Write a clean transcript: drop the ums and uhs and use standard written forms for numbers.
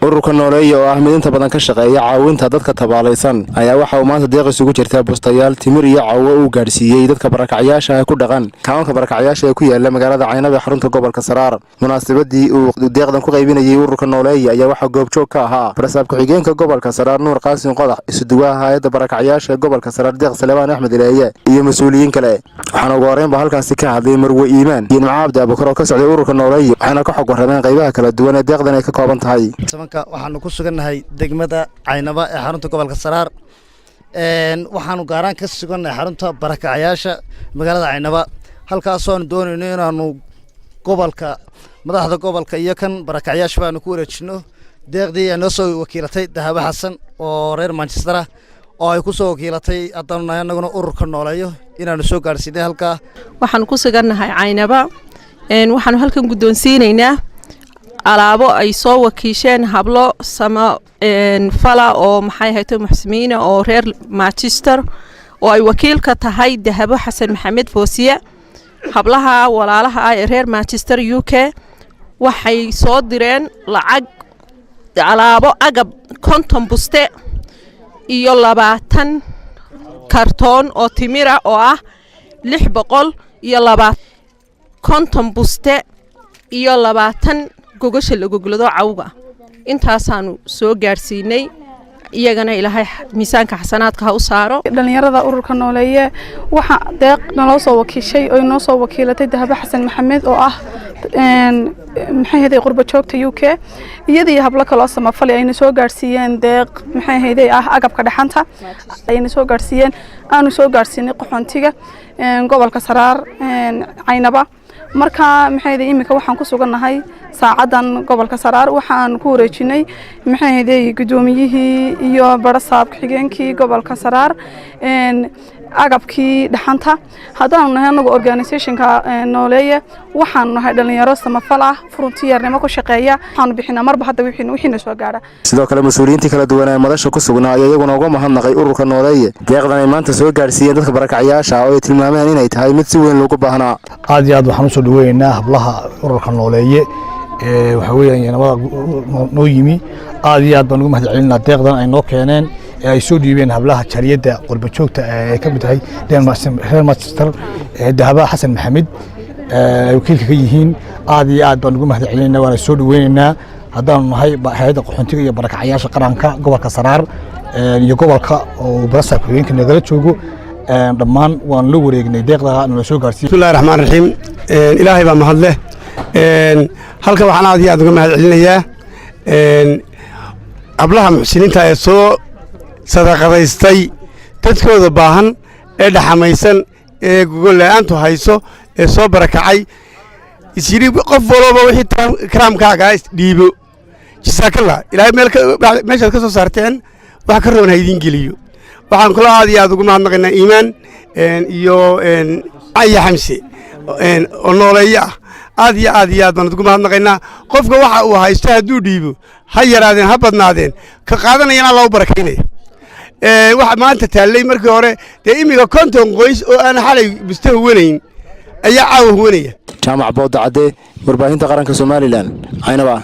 ururka nooleeya oo ah mid inta badan ka shaqeeya caawinta dadka tabaalaysan ayaa waxa uu maanta deeq isugu jirta bustayaal timir iyo caawo uu gaarsiiyey dadka barakacyaasha ku dhaqan kaanka barakacyaasha ee ku yaala magaalada Caynaba ee xarunta gobolka Saraar. Munaasabadii uu deeqdan ku qaybinayay ururka nooleeya ayaa waxa goobjoog ka ahaa Barsaab ku-xigeenka gobolka Saraar Nuur Qaasim Qodax, isuduwaha hay'adda barakacyaasha ee gobolka Saraar Deeq Salebaan Axmed Ilaaye iyo mas'uuliyiin kale. Waxaana ugu horreyn halkaasi ka hadlay Marwe Iimaan iyo Cabdi Abukar oo ka socday ururka nooleeya, waxaana ka xog warameen qaybaha kala duwan ee deeqdan ay ka kooban tahay. waxaanu ku sugannahay degmada Caynaba ee xarunta gobolka Saraar waxaanu gaaraan ka sugannahay xarunta barakacyaasha magaalada Caynaba halkaas oo aan doonayno inaanu gobolka madaxda gobolka iyo kan barakacyaasha baanu ku wareejino deeqdii ay noo soo wakiilatay Dahabo Xasan oo reer Manchester ah oo ay ku soo wakiilatay anaguna ururka nooleeyo inaanu soo gaarsiinay halka waxaanu ku sugannahay Caynaba waxaanu halkan guddoonsiinaynaa alaabo ay soo wakiisheen hablo sama fala oo maxay hayto muxsimiina oo reer Manchester oo ay wakiil ka tahay Dahabo Xasan Maxamed Foosiya hablaha walaalaha ay reer Manchester UK waxay soo direen lacag alaabo agab konton buste iyo 20 kartoon oo timira oo ah 600 iyo 20 konton buste iyo 20 gogasha lagu gulado cawga intaasaanu soo gaarsiinay iyagana ilaahay miisaanka xasanaadka ha u saaro. dhalinyarada ururka nooleeya waxa deeq naloo soo wakiishay oo inoo soo wakiilatay Dahabo Xasan Maxamed oo ah maxay haday qurba joogta UK iyadii habla kale oo samafalay ayna soo gaarsiiyeen deeq maxay haday ah agabka dhaxanta ayna soo gaarsiiyeen aanu soo gaarsiinay qaxoontiga gobolka Saraar Caynaba marka maxay haday imika waxaan ku sugannahay saacadan gobolka Saraar waxaan ku wareejinay maxay haday gudoomiyihii iyo Barsaab ku-xigeenkii gobolka Saraar agabkii dhaxanta hadaan nahay anagu organizationka nooleeya waxaan nahay dhalinyaro samafal ah frontiernimo ku shaqeeya waxaan bixinaa marba hadda wixii soo gaara. sidoo kale mas'uuliyiinta kala duwan ee madasha ku sugnaa ayaa iyaguna uga mahadnaqay ururka nooleeya deeqdan ay maanta soo gaarsiiyeen dadka barakacyaasha oo ay tilmaameen inay tahay mid si weyn loogu baahnaa. aad iyo aad waxaan u soo dhaweynaa hablaha ururka nooleeya waxa weeyaan nabada noo yimi aad iyo aad baan ugu mahadcelinaa deeqdan ay noo keeneen ay soo dhiibeen hablaha jariyada qurba joogta ee ka mid tahay reer Manchester Dahabo Xasan Maxamed wakiilka ka yihiin aad iyo aad baan ugu mahadcelinaa waan soo dhaweynaynaa hadaan nahay hay'adda qaxoontiga iyo barakacyaasha qaranka gobolka Saraar iyo gobolka oo Barsaab ku-xigeenka nagala joogo dhammaan waan la wareegnay deeqda aan soo gaarsiiyay. bismillahir rahmaanir rahiim ilaahay baa mahad leh halka waxaan aad iyo aad uga mahadcelinayaa hablaha muxsiniinta ee soo sadaqadaystay dadkooda baahan ee dhaxamaysan ee gogol la'aantu hayso ee soo barakacay isiri qof walba wixii karaamkaaga dhiibo jisaakallah ilaahay meesha ka soo saarteen wax ka roon haydin geliyo waxaan kula aad iyo aad ugu mahadnaqaynaa Iimaan iyo Aya Xamse oo nooleeya aad iyo aad baan ugu mahadnaqaynaa qofka waxa uu haysto haduu dhiibo ha yaraadeen ha badnaadeen ka qaadanayna Allah u barakeeyo waxa maanta taalay markii hore imiga konton qoys oo aan xalay busta wanayn ayaa caaw wanaya jaamac Boodacade warbaahinta qaranka Soomaaliland Caynaba.